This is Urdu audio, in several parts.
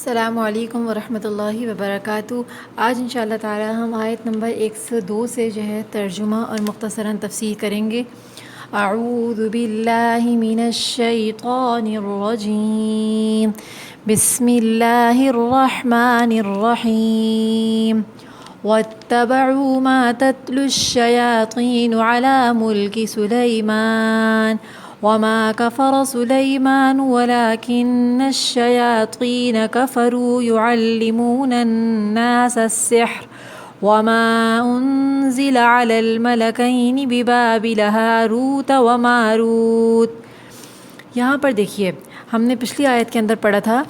السلام علیکم ورحمۃ اللہ وبرکاتہ۔ آج انشاءاللہ تعالی ہم آیت نمبر 102 سے جو ہے ترجمہ اور مختصراً تفسیر کریں گے۔ اعوذ باللہ من الشیطان الرجیم، بسم اللہ الرحمن الرحیم۔ واتبعوا ما تتلو الشیاطین علی ملک سلیمان وما كفر سليمان ولكن الشياطين كفروا يعلمون الناس السحر وما أنزل على الملكين ببابل هاروت وماروت۔ یہاں پر دیکھیے، ہم نے پچھلی آیت کے اندر پڑھا تھا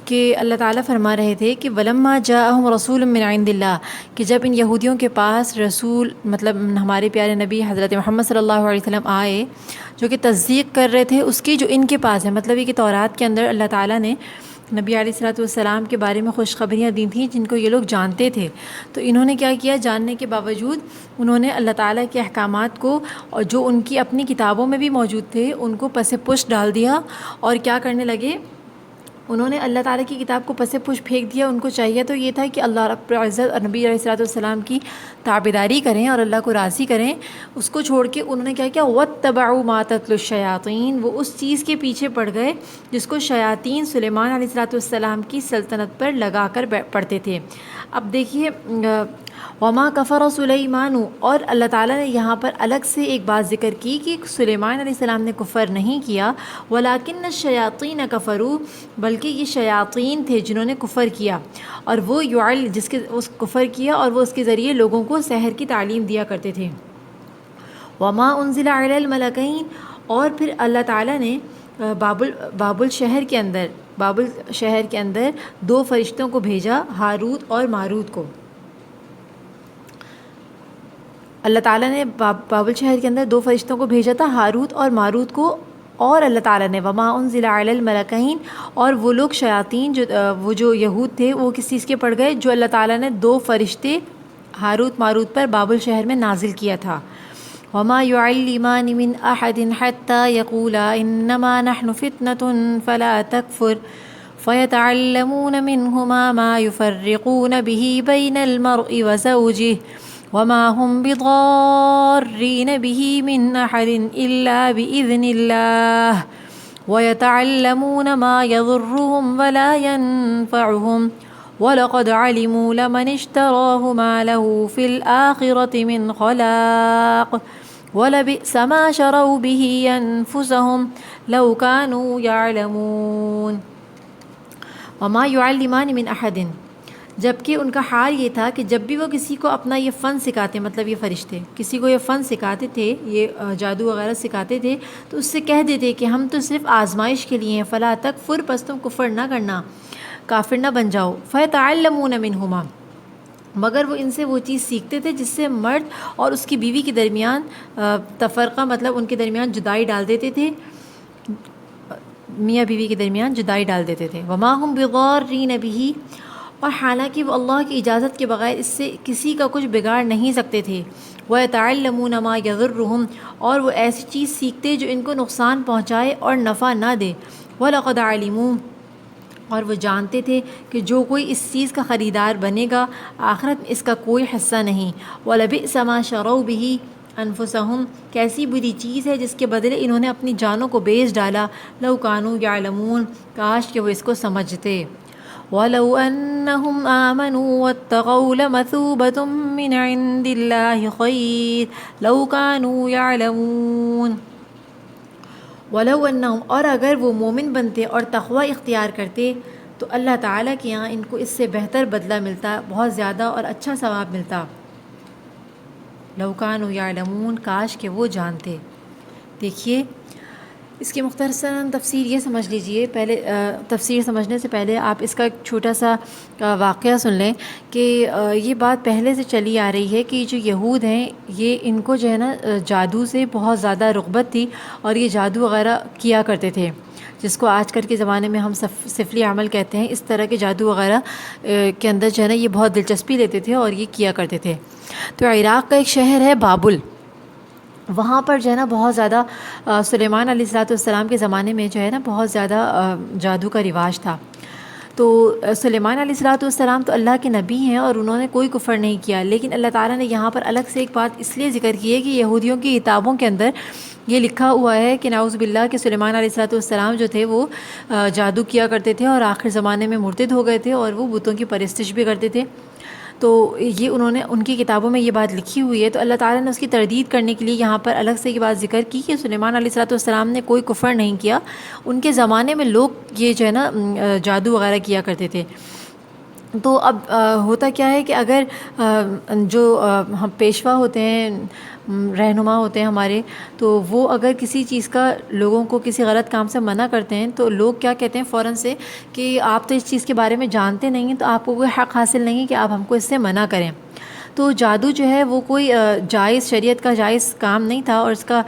کہ اللہ تعالیٰ فرما رہے تھے کہ وَلَمَّا جَاءَهُمْ رَسُولٌ مِّنْ عِندِ اللَّهِ، کہ جب ان یہودیوں کے پاس رسول مطلب ہمارے پیارے نبی حضرت محمد صلی اللہ علیہ وسلم آئے جو کہ تصدیق کر رہے تھے اس کی جو ان کے پاس ہے، مطلب یہ کہ تورات کے اندر اللہ تعالیٰ نے نبی علیہ الصلوۃ والسلام کے بارے میں خوشخبریاں دی تھیں جن کو یہ لوگ جانتے تھے، تو انہوں نے کیا کیا، جاننے کے باوجود انہوں نے اللہ تعالیٰ کے احکامات کو اور جو ان کی اپنی کتابوں میں بھی موجود تھے ان کو پس پش ڈال دیا، اور کیا کرنے لگے، انہوں نے اللہ تعالیٰ کی کتاب کو پس پش پھینک دیا۔ ان کو چاہیے تو یہ تھا کہ اللہ رب العزت اور نبی علیہ الصلوۃ والسلام کی تابعداری کریں اور اللہ کو راضی کریں، اس کو چھوڑ کے انہوں نے کیا کیا، واتبعوا ما تتلو الشیاطین، وہ اس چیز کے پیچھے پڑ گئے جس کو شیاطین سلیمان علیہ الصلوۃ والسلام کی سلطنت پر لگا کر پڑھتے تھے۔ اب دیکھیے وما کفر سلیمان، اور اللہ تعالیٰ نے یہاں پر الگ سے ایک بات ذکر کی کہ سلیمان علیہ السلام نے کفر نہیں کیا، ولیکن الشیاطین کفروا، بلکہ یہ شیاطین تھے جنہوں نے کفر کیا، اور وہ جس کے اس کفر کیا اور وہ اس کے ذریعے لوگوں کو سحر کی تعلیم دیا کرتے تھے۔ وما انزل علی الملکین، اور پھر اللہ تعالیٰ نے بابل شہر کے اندر دو فرشتوں کو بھیجا، ہاروت اور ماروت کو۔ اللہ تعالیٰ نے بابل شہر کے اندر دو فرشتوں کو بھیجا تھا، ہاروت اور ماروت کو، اور اللہ تعالیٰ نے وما انزل علی الملکین، اور وہ لوگ شیاطین وہ جو یہود تھے وہ کس چیز کے پڑ گئے، جو اللہ تعالیٰ نے دو فرشتے ہاروت ماروت پر بابل شہر میں نازل کیا تھا۔ وما يعلمان من احد حتى يقولا انما نحن فتنة فلا تكفر فيتعلمون منهما ما يفرقون به بين المرء وزوجه وما هم بضارين به من احد الا باذن الله ويتعلمون ما يضرهم ولا ينفعهم وَلَقَدْ عَلِمُوا لَمَنِ اشْتَرَاهُ مَا لَهُ فِي الْآخِرَةِ مِنْ خَلَاقٍ وَلَبِئْسَ مَا شَرَوْا بِهِ أَنفُسَهُمْ لَوْ كَانُوا يَعْلَمُونَ۔ وَمَا يُعَلِّمَانِ مِنْ أَحَدٍ، جبکہ ان کا حال یہ تھا کہ جب بھی وہ کسی کو اپنا یہ فن سکھاتے، مطلب یہ فرشتے کسی کو یہ فن سکھاتے تھے، یہ جادو وغیرہ سکھاتے تھے، تو اس سے کہہ دیتے کہ ہم تو صرف آزمائش کے لیے ہیں، فلا تکفر، پس تم کفر نہ کرنا، کافر نہ بن جاؤ، فیتعلمون منہما، مگر وہ ان سے وہ چیز سیکھتے تھے جس سے مرد اور اس کی بیوی کے درمیان تفرقہ، مطلب ان کے درمیان جدائی ڈال دیتے تھے، میاں بیوی کے درمیان جدائی ڈال دیتے تھے۔ وما ہم بضارین بہ، اور حالانکہ وہ اللہ کی اجازت کے بغیر اس سے کسی کا کچھ بگاڑ نہیں سکتے تھے۔ وَيَتَعَلَّمُونَ مَا يَضُرُّهُمْ، اور وہ ایسی چیز سیکھتے جو ان کو نقصان پہنچائے اور نفع نہ دے۔ وَلَقَدْ عَلِمُوا، اور وہ جانتے تھے کہ جو کوئی اس چیز کا خریدار بنے گا آخرت میں اس کا کوئی حصہ نہیں۔ وَلَبِئْسَ مَا شَرَوْا بِهِ أَنفُسَهُمْ، کیسی بری چیز ہے جس کے بدلے انہوں نے اپنی جانوں کو بیچ ڈالا۔ لَوْ كَانُوا يَعْلَمُونَ، کاش کہ وہ اس کو سمجھتے۔ وَلَوْ أَنَّهُمْ آمَنُوا وَاتَّقَوْا لَمَثُوبَةٌ مِّنْ عِندِ اللَّهِ خَيْرٌ لَوْ كَانُوا يَعْلَمُونَ۔ وَلَوْ أَنَّهُمْ، اور اگر وہ مومن بنتے اور تقوی اختیار کرتے تو اللہ تعالیٰ کے یہاں ان کو اس سے بہتر بدلہ ملتا، بہت زیادہ اور اچھا ثواب ملتا۔ لَوْ كَانُوا يَعْلَمُونَ، کاش کہ وہ جانتے۔ دیکھیے اس کی مختصراً تفسیر یہ سمجھ لیجئے، پہلے تفسیر سمجھنے سے پہلے آپ اس کا ایک چھوٹا سا واقعہ سن لیں کہ یہ بات پہلے سے چلی آ رہی ہے کہ جو یہود ہیں یہ ان کو جو ہے نا جادو سے بہت زیادہ رغبت تھی، اور یہ جادو وغیرہ کیا کرتے تھے، جس کو آج کل کے زمانے میں ہم سفلی عمل کہتے ہیں۔ اس طرح کے جادو وغیرہ کے اندر جو ہے نا یہ بہت دلچسپی لیتے تھے اور یہ کیا کرتے تھے۔ تو عراق کا ایک شہر ہے بابل، وہاں پر جو ہے نا بہت زیادہ سلیمان علیہ السلام کے زمانے میں جو ہے نا بہت زیادہ جادو کا رواج تھا۔ تو سلیمان علیہ السلام تو اللہ کے نبی ہیں اور انہوں نے کوئی کفر نہیں کیا، لیکن اللہ تعالیٰ نے یہاں پر الگ سے ایک بات اس لیے ذکر کی ہے کہ یہودیوں کی کتابوں کے اندر یہ لکھا ہوا ہے کہ نعوذ باللہ کہ سلیمان علیہ السلام جو تھے وہ جادو کیا کرتے تھے اور آخر زمانے میں مرتد ہو گئے تھے اور وہ بتوں کی پرستش بھی کرتے تھے. تو یہ انہوں نے ان کی کتابوں میں یہ بات لکھی ہوئی ہے. تو اللہ تعالیٰ نے اس کی تردید کرنے کے لیے یہاں پر الگ سے یہ بات ذکر کی کہ سلیمان علیہ السلام نے کوئی کفر نہیں کیا. ان کے زمانے میں لوگ یہ جو ہے نا جادو وغیرہ کیا کرتے تھے. تو اب ہوتا کیا ہے کہ اگر جو ہم پیشوا ہوتے ہیں، رہنما ہوتے ہیں ہمارے، تو وہ اگر کسی چیز کا لوگوں کو کسی غلط کام سے منع کرتے ہیں تو لوگ کیا کہتے ہیں فوراً سے کہ آپ تو اس چیز کے بارے میں جانتے نہیں ہیں، تو آپ کو کوئی حق حاصل نہیں ہے کہ آپ ہم کو اس سے منع کریں. تو جادو جو ہے وہ کوئی جائز، شریعت کا جائز کام نہیں تھا، اور اس کا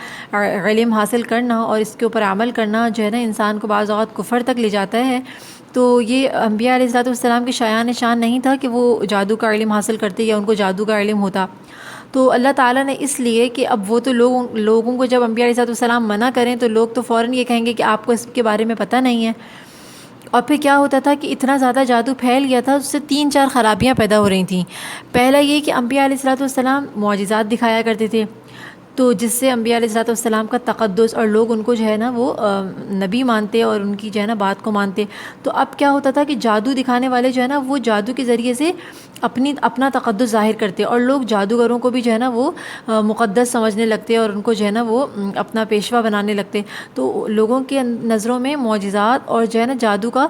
علم حاصل کرنا اور اس کے اوپر عمل کرنا جو ہے نا انسان کو بعض اوقات کفر تک لے جاتا ہے. تو یہ انبیاء علیہ السلام کی شان نہیں تھا کہ وہ جادو کا علم حاصل کرتے یا ان کو جادو کا علم ہوتا. تو اللہ تعالیٰ نے اس لیے کہ اب وہ تو لوگوں کو جب انبیاء علیہ السلام منع کریں تو لوگ تو فوراً یہ کہیں گے کہ آپ کو اس کے بارے میں پتہ نہیں ہے. اور پھر کیا ہوتا تھا کہ اتنا زیادہ جادو پھیل گیا تھا، اس سے 3-4 خرابیاں پیدا ہو رہی تھیں. پہلا یہ کہ انبیاء علیہ السلام معجزات دکھایا کرتے تھے، تو جس سے انبیاء علیہ السلام کا تقدس اور لوگ ان کو جو ہے نا وہ نبی مانتے اور ان کی جو ہے نا بات کو مانتے. تو اب کیا ہوتا تھا کہ جادو دکھانے والے جو ہے نا وہ جادو کے ذریعے سے اپنا تقدس ظاہر کرتے اور لوگ جادوگروں کو بھی جو ہے نا وہ مقدس سمجھنے لگتے اور ان کو جو ہے نا وہ اپنا پیشوا بنانے لگتے. تو لوگوں کے نظروں میں معجزات اور جو ہے نا جادو کا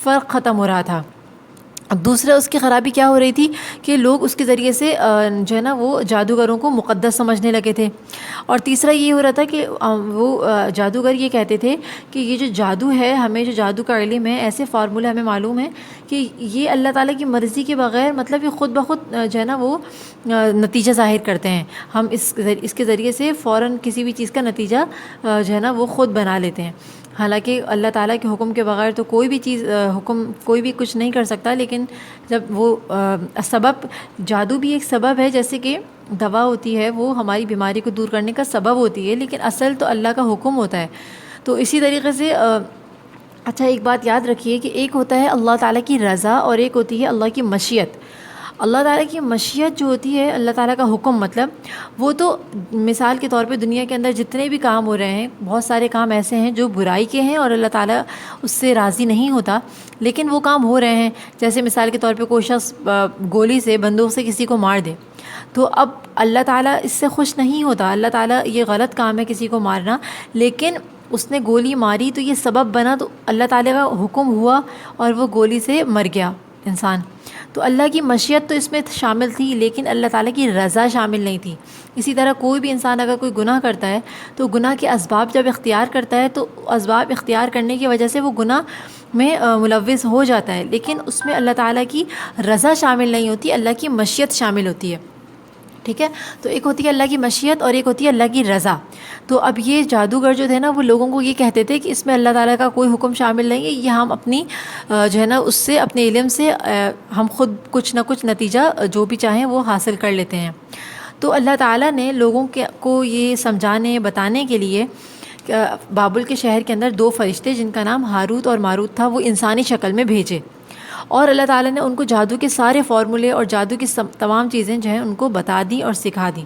فرق ختم ہو رہا تھا. اب دوسرا اس کی خرابی کیا ہو رہی تھی کہ لوگ اس کے ذریعے سے جو ہے نا وہ جادوگروں کو مقدس سمجھنے لگے تھے. اور تیسرا یہ ہو رہا تھا کہ وہ جادوگر یہ کہتے تھے کہ یہ جو جادو ہے، ہمیں جو جادو کا علم ہے، ایسے فارمولے ہمیں معلوم ہے کہ یہ اللہ تعالیٰ کی مرضی کے بغیر مطلب یہ خود بخود جو ہے نا وہ نتیجہ ظاہر کرتے ہیں. ہم اس کے ذریعے سے فوراً کسی بھی چیز کا نتیجہ جو ہے نا وہ خود بنا لیتے ہیں. حالانکہ اللہ تعالیٰ کے حکم کے بغیر تو کوئی بھی چیز کوئی بھی کچھ نہیں کر سکتا. لیکن جب وہ سبب، جادو بھی ایک سبب ہے، جیسے کہ دوا ہوتی ہے وہ ہماری بیماری کو دور کرنے کا سبب ہوتی ہے، لیکن اصل تو اللہ کا حکم ہوتا ہے. تو اسی طریقے سے اچھا ایک بات یاد رکھیے کہ ایک ہوتا ہے اللہ تعالیٰ کی رضا اور ایک ہوتی ہے اللہ کی مشیت. اللہ تعالیٰ کی مشیت جو ہوتی ہے، اللہ تعالیٰ کا حکم، مطلب وہ تو مثال کے طور پہ دنیا کے اندر جتنے بھی کام ہو رہے ہیں، بہت سارے کام ایسے ہیں جو برائی کے ہیں اور اللہ تعالیٰ اس سے راضی نہیں ہوتا، لیکن وہ کام ہو رہے ہیں. جیسے مثال کے طور پہ کوئی شخص گولی سے، بندوق سے کسی کو مار دے، تو اب اللہ تعالیٰ اس سے خوش نہیں ہوتا. اللہ تعالیٰ یہ غلط کام ہے کسی کو مارنا، لیکن اس نے گولی ماری تو یہ سبب بنا، تو اللہ تعالیٰ کا حکم ہوا اور وہ گولی سے مر گیا انسان. تو اللہ کی مشیت تو اس میں شامل تھی، لیکن اللہ تعالیٰ کی رضا شامل نہیں تھی. اسی طرح کوئی بھی انسان اگر کوئی گناہ کرتا ہے تو گناہ کے اسباب جب اختیار کرتا ہے تو اسباب اختیار کرنے کی وجہ سے وہ گناہ میں ملوث ہو جاتا ہے، لیکن اس میں اللہ تعالیٰ کی رضا شامل نہیں ہوتی، اللہ کی مشیت شامل ہوتی ہے. ٹھیک ہے، تو ایک ہوتی ہے اللہ کی مشیت اور ایک ہوتی ہے اللہ کی رضا. تو اب یہ جادوگر جو تھے نا وہ لوگوں کو یہ کہتے تھے کہ اس میں اللہ تعالیٰ کا کوئی حکم شامل نہیں ہے، یہ ہم اپنی جو ہے نا اس سے، اپنے علم سے ہم خود کچھ نہ کچھ نتیجہ جو بھی چاہیں وہ حاصل کر لیتے ہیں. تو اللہ تعالیٰ نے لوگوں کو یہ سمجھانے بتانے کے لیے بابل کے شہر کے اندر 2 فرشتے جن کا نام ہاروت اور ماروت تھا وہ انسانی شکل میں بھیجے، اور اللہ تعالیٰ نے ان کو جادو کے سارے فارمولے اور جادو کی تمام چیزیں جو ہیں ان کو بتا دیں اور سکھا دیں.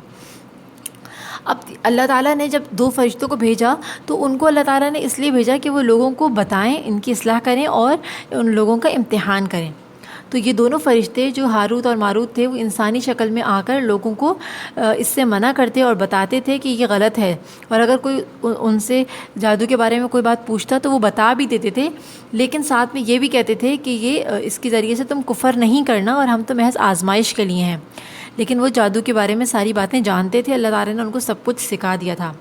اب اللہ تعالیٰ نے جب 2 فرشتوں کو بھیجا تو ان کو اللہ تعالیٰ نے اس لیے بھیجا کہ وہ لوگوں کو بتائیں، ان کی اصلاح کریں اور ان لوگوں کا امتحان کریں. تو یہ دونوں فرشتے جو ہاروت اور ماروت تھے وہ انسانی شکل میں آ کر لوگوں کو اس سے منع کرتے اور بتاتے تھے کہ یہ غلط ہے، اور اگر کوئی ان سے جادو کے بارے میں کوئی بات پوچھتا تو وہ بتا بھی دیتے تھے، لیکن ساتھ میں یہ بھی کہتے تھے کہ یہ اس کے ذریعے سے تم کفر نہیں کرنا اور ہم تو محض آزمائش کے لیے ہیں. لیکن وہ جادو کے بارے میں ساری باتیں جانتے تھے، اللہ تعالیٰ نے ان کو سب کچھ سکھا دیا تھا.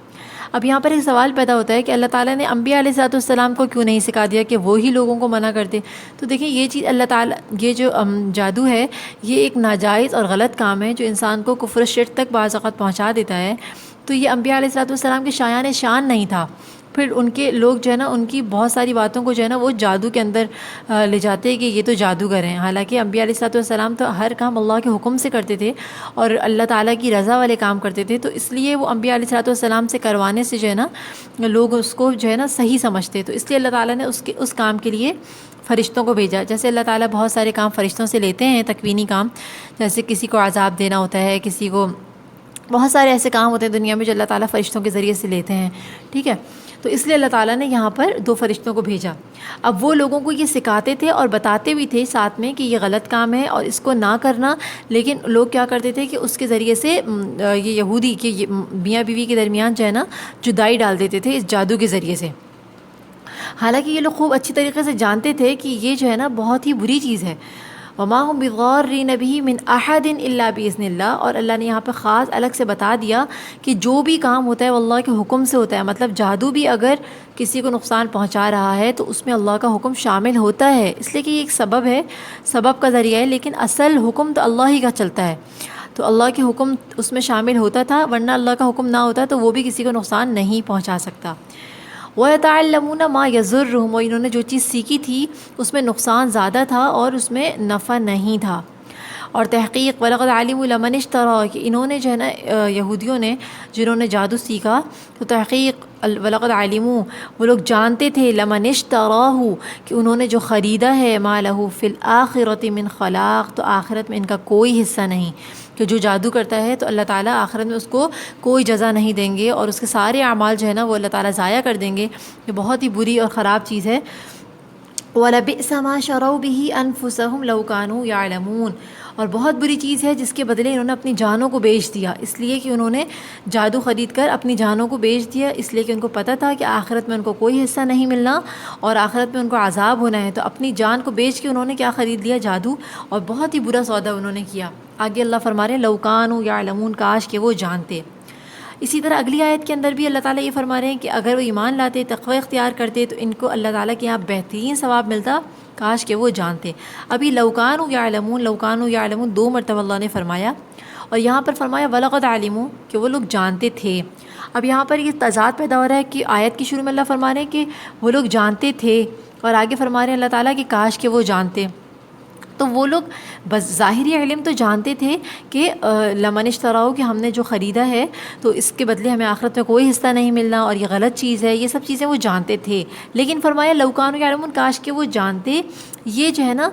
اب یہاں پر ایک سوال پیدا ہوتا ہے کہ اللہ تعالیٰ نے انبیاء علیہ السلام کو کیوں نہیں سکھا دیا کہ وہی لوگوں کو منع کرتے. تو دیکھیں یہ چیز اللہ تعالیٰ، یہ جو جادو ہے یہ ایک ناجائز اور غلط کام ہے جو انسان کو کفر و شرک تک بعض اوقات پہنچا دیتا ہے. تو یہ انبیاء علیہ السلام کے شایان شان نہیں تھا. پھر ان کے لوگ جو ہے نا ان کی بہت ساری باتوں کو جو ہے نا وہ جادو کے اندر لے جاتے ہیں کہ یہ تو جادوگر ہیں، حالانکہ انبیاء علیہ السلام تو ہر کام اللہ کے حکم سے کرتے تھے اور اللہ تعالیٰ کی رضا والے کام کرتے تھے. تو اس لیے وہ انبیاء علیہ السلام سے کروانے سے جو ہے نا لوگ اس کو جو ہے نا صحیح سمجھتے. تو اس لیے اللہ تعالیٰ نے اس کام کے لیے فرشتوں کو بھیجا. جیسے اللہ تعالیٰ بہت سارے کام فرشتوں سے لیتے ہیں، تکوینی کام، جیسے کسی کو عذاب دینا ہوتا ہے، کسی کو بہت سارے ایسے کام ہوتے ہیں دنیا میں جو اللہ تعالیٰ فرشتوں کے ذریعے سے لیتے ہیں. ٹھیک ہے، تو اس لیے اللہ تعالیٰ نے یہاں پر 2 فرشتوں کو بھیجا. اب وہ لوگوں کو یہ سکھاتے تھے اور بتاتے بھی تھے ساتھ میں کہ یہ غلط کام ہے اور اس کو نہ کرنا، لیکن لوگ کیا کرتے تھے کہ اس کے ذریعے سے یہ یہودی کہ میاں بیوی کے درمیان جو ہے نا جدائی ڈال دیتے تھے اس جادو کے ذریعے سے. حالانکہ یہ لوگ خوب اچھی طریقے سے جانتے تھے کہ یہ جو ہے نا بہت ہی بری چیز ہے. وما هم بضارین بہ من احد الا باذن اللہ. اور اللہ نے یہاں پہ خاص الگ سے بتا دیا کہ جو بھی کام ہوتا ہے وہ اللہ کے حکم سے ہوتا ہے. مطلب جادو بھی اگر کسی کو نقصان پہنچا رہا ہے تو اس میں اللہ کا حکم شامل ہوتا ہے، اس لیے کہ یہ ایک سبب ہے، سبب کا ذریعہ ہے، لیکن اصل حکم تو اللہ ہی کا چلتا ہے. تو اللہ کے حکم اس میں شامل ہوتا تھا، ورنہ اللہ کا حکم نہ ہوتا تو وہ بھی کسی کو نقصان نہیں پہنچا سکتا. وَيَتَعَلَّمُونَ مَا يَضُرُّهُمْ. اور انہوں نے جو چیز سیکھی تھی اس میں نقصان زیادہ تھا اور اس میں نفع نہیں تھا. اور تحقیق وَلَقَدْ عَلِمُوا لَمَنِ اشْتَرَاهُ کہ انہوں نے جو ہے نا یہودیوں نے جنہوں نے جادو سیکھا تو تحقیق وَلَقَدْ عَلِمُوا وہ لوگ جانتے تھے لَمَنِ اشْتَرَاهُ کہ انہوں نے جو خریدا ہے مَا لَهُ فِي الْآخِرَةِ مِنْ خَلَاقٍ تو آخرت میں ان کا کوئی حصہ نہیں. کہ جو جادو کرتا ہے تو اللہ تعالیٰ آخرت میں اس کو کوئی جزا نہیں دیں گے اور اس کے سارے اعمال جو ہے نا وہ اللہ تعالیٰ ضائع کر دیں گے. یہ بہت ہی بری اور خراب چیز ہے. وَلَبِئْسَ مَا شَرَوْا بِهِ أَنفُسَهُمْ لَوْ كَانُوا يَعْلَمُونَ. اور بہت بری چیز ہے جس کے بدلے انہوں نے اپنی جانوں کو بیچ دیا، اس لیے کہ انہوں نے جادو خرید کر اپنی جانوں کو بیچ دیا، اس لیے کہ ان کو پتہ تھا کہ آخرت میں ان کو کوئی حصہ نہیں ملنا اور آخرت میں ان کو عذاب ہونا ہے. تو اپنی جان کو بیچ کے انہوں نے کیا خرید لیا؟ جادو. اور بہت ہی برا سودا انہوں نے کیا. آگے اللہ فرما رہے ہیں لَوْ كَانُوا يَعْلَمُونَ کاش کہ وہ جانتے. اسی طرح اگلی آیت کے اندر بھی اللہ تعالیٰ یہ فرما رہے ہیں کہ اگر وہ ایمان لاتے، تقوی اختیار کرتے تو ان کو اللہ تعالیٰ کے یہاں بہترین ثواب ملتا، کاش کہ وہ جانتے. ابھی لَوْ كَانُوا يَعْلَمُونَ، لَوْ كَانُوا يَعْلَمُونَ 2 مرتبہ اللہ نے فرمایا، اور یہاں پر فرمایا وَلَقَدْ عَلِمُوا کہ وہ لوگ جانتے تھے. اب یہاں پر یہ تضاد پیدا ہو رہا ہے کہ آیت کی شروع میں اللہ فرما رہے ہیں کہ وہ لوگ جانتے تھے اور آگے فرما رہے ہیں اللہ تعالیٰ کہ کاش کہ وہ جانتے. تو وہ لوگ بس ظاہری علم تو جانتے تھے کہ لمن اشتراؤ کہ ہم نے جو خریدا ہے تو اس کے بدلے ہمیں آخرت میں کوئی حصہ نہیں ملنا اور یہ غلط چیز ہے، یہ سب چیزیں وہ جانتے تھے. لیکن فرمایا لَوْ كَانُوا يَعْلَمُونَ کاش کہ وہ جانتے. یہ جو ہے نا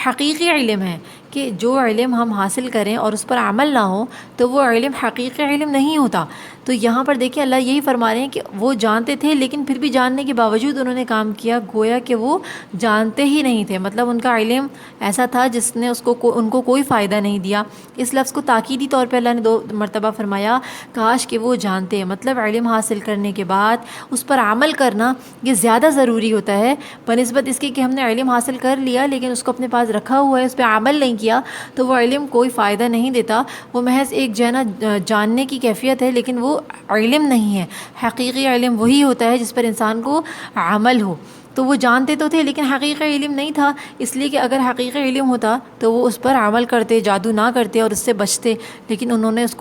حقیقی علم ہے کہ جو علم ہم حاصل کریں اور اس پر عمل نہ ہو تو وہ علم حقیقی علم نہیں ہوتا. تو یہاں پر دیکھیں اللہ یہی فرما رہے ہیں کہ وہ جانتے تھے لیکن پھر بھی جاننے کے باوجود انہوں نے کام کیا گویا کہ وہ جانتے ہی نہیں تھے. مطلب ان کا علم ایسا تھا جس نے ان کو کوئی فائدہ نہیں دیا. اس لفظ کو تاکیدی طور پہ اللہ نے 2 مرتبہ فرمایا کاش کہ وہ جانتے. مطلب علم حاصل کرنے کے بعد اس پر عمل کرنا یہ زیادہ ضروری ہوتا ہے بنسبت اس کے کہ ہم نے علم حاصل کر لیا لیکن اس کو اپنے پاس رکھا ہوا ہے، اس پہ عمل نہیں کیا تو وہ علم کوئی فائدہ نہیں دیتا. وہ محض ایک جو ہے نا جاننے کی کیفیت ہے لیکن وہ علم نہیں ہے. حقیقی علم وہی ہوتا ہے جس پر انسان کو عمل ہو. تو وہ جانتے تو تھے لیکن حقیقی علم نہیں تھا، اس لیے کہ اگر حقیقی علم ہوتا تو وہ اس پر عمل کرتے، جادو نہ کرتے اور اس سے بچتے. لیکن انہوں نے اس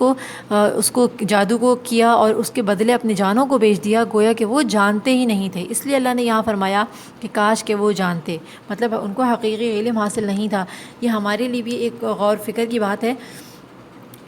کو جادو کو کیا اور اس کے بدلے اپنی جانوں کو بیچ دیا گویا کہ وہ جانتے ہی نہیں تھے. اس لیے اللہ نے یہاں فرمایا کہ کاش کہ وہ جانتے، مطلب ان کو حقیقی علم حاصل نہیں تھا. یہ ہمارے لیے بھی ایک غور فکر کی بات ہے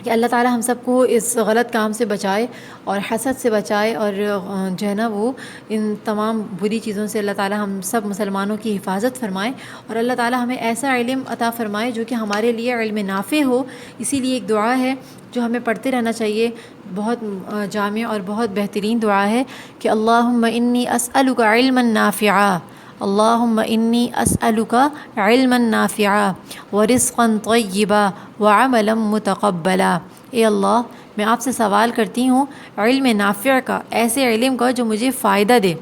کہ اللہ تعالیٰ ہم سب کو اس غلط کام سے بچائے اور حسد سے بچائے اور جو ہے نا وہ ان تمام بری چیزوں سے اللہ تعالیٰ ہم سب مسلمانوں کی حفاظت فرمائے اور اللہ تعالیٰ ہمیں ایسا علم عطا فرمائے جو کہ ہمارے لیے علم نافع ہو. اسی لیے ایک دعا ہے جو ہمیں پڑھتے رہنا چاہیے، بہت جامع اور بہت بہترین دعا ہے کہ اللہم انی اسألک علما نافعا، اللہم انی اسألک علما نافعا ورزقا طیبا وعملا متقبلا. اے اللہ میں آپ سے سوال کرتی ہوں علم نافع کا، ایسے علم کا جو مجھے فائدہ دے.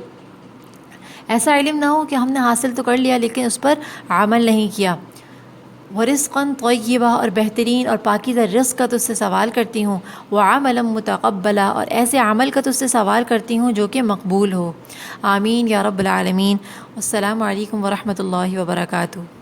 ایسا علم نہ ہو کہ ہم نے حاصل تو کر لیا لیکن اس پر عمل نہیں کیا. ورزقا طیبا اور بہترین اور پاکیزہ رزق کا تجھ سے سوال کرتی ہوں. وعملا متقبلا اور ایسے عمل کا تجھ سے سوال کرتی ہوں جو کہ مقبول ہو. آمین یا رب العالمین. السلام علیکم ورحمۃ اللہ وبرکاتہ.